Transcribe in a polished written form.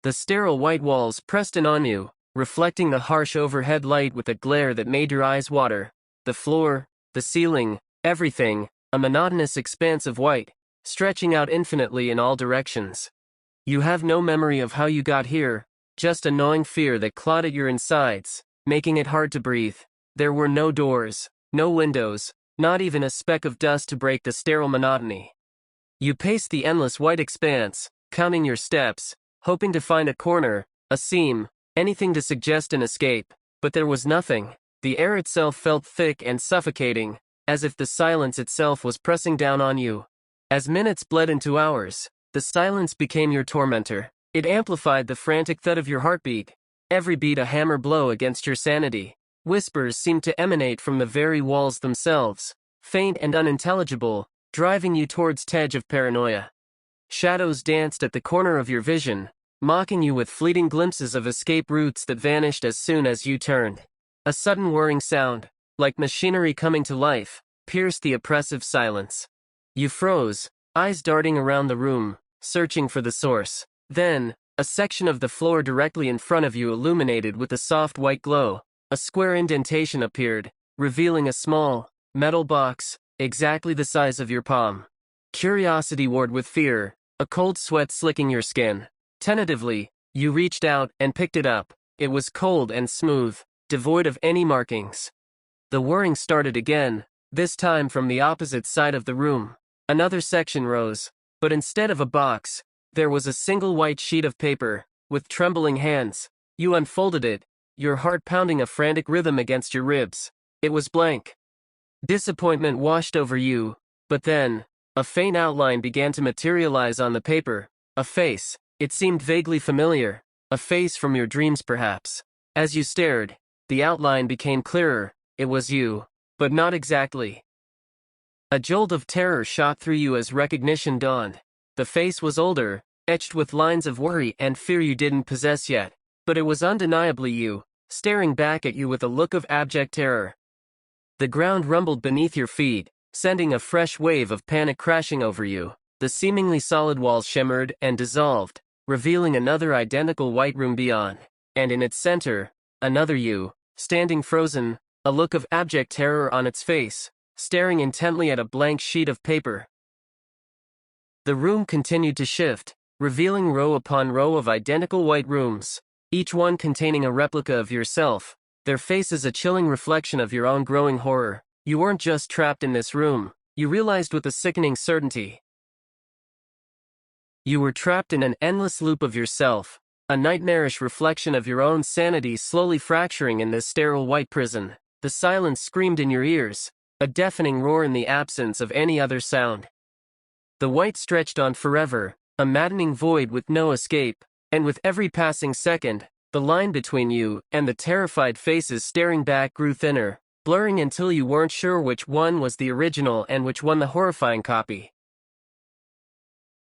The sterile white walls pressed in on you, reflecting the harsh overhead light with a glare that made your eyes water. The floor, the ceiling, everything, a monotonous expanse of white, stretching out infinitely in all directions. You have no memory of how you got here, just a gnawing fear that clawed at your insides, making it hard to breathe. There were no doors, no windows, not even a speck of dust to break the sterile monotony. You paced the endless white expanse, counting your steps, hoping to find a corner, a seam, anything to suggest an escape, but there was nothing. The air itself felt thick and suffocating, as if the silence itself was pressing down on you. As minutes bled into hours, the silence became your tormentor. It amplified the frantic thud of your heartbeat, every beat a hammer blow against your sanity. Whispers seemed to emanate from the very walls themselves, faint and unintelligible, driving you towards edge of paranoia. Shadows danced at the corner of your vision, mocking you with fleeting glimpses of escape routes that vanished as soon as you turned. A sudden whirring sound, like machinery coming to life, pierced the oppressive silence. You froze, eyes darting around the room, searching for the source. Then, a section of the floor directly in front of you illuminated with a soft white glow. A square indentation appeared, revealing a small, metal box, exactly the size of your palm. Curiosity warred with fear, a cold sweat slicking your skin. Tentatively, you reached out and picked it up. It was cold and smooth, devoid of any markings. The whirring started again, this time from the opposite side of the room. Another section rose, but instead of a box, there was a single white sheet of paper. With trembling hands, you unfolded it, your heart pounding a frantic rhythm against your ribs. It was blank. Disappointment washed over you, but then, a faint outline began to materialize on the paper. A face. It seemed vaguely familiar, a face from your dreams perhaps. As you stared, the outline became clearer. It was you, but not exactly. A jolt of terror shot through you as recognition dawned. The face was older, etched with lines of worry and fear you didn't possess yet, but it was undeniably you, staring back at you with a look of abject terror. The ground rumbled beneath your feet, sending a fresh wave of panic crashing over you. The seemingly solid walls shimmered and dissolved, revealing another identical white room beyond, and in its center, another you, standing frozen, a look of abject terror on its face, staring intently at a blank sheet of paper. The room continued to shift, revealing row upon row of identical white rooms, each one containing a replica of yourself, their faces a chilling reflection of your own growing horror. You weren't just trapped in this room, you realized with a sickening certainty. You were trapped in an endless loop of yourself, a nightmarish reflection of your own sanity slowly fracturing in this sterile white prison. The silence screamed in your ears, a deafening roar in the absence of any other sound. The white stretched on forever, a maddening void with no escape, and with every passing second, the line between you and the terrified faces staring back grew thinner, blurring until you weren't sure which one was the original and which one the horrifying copy.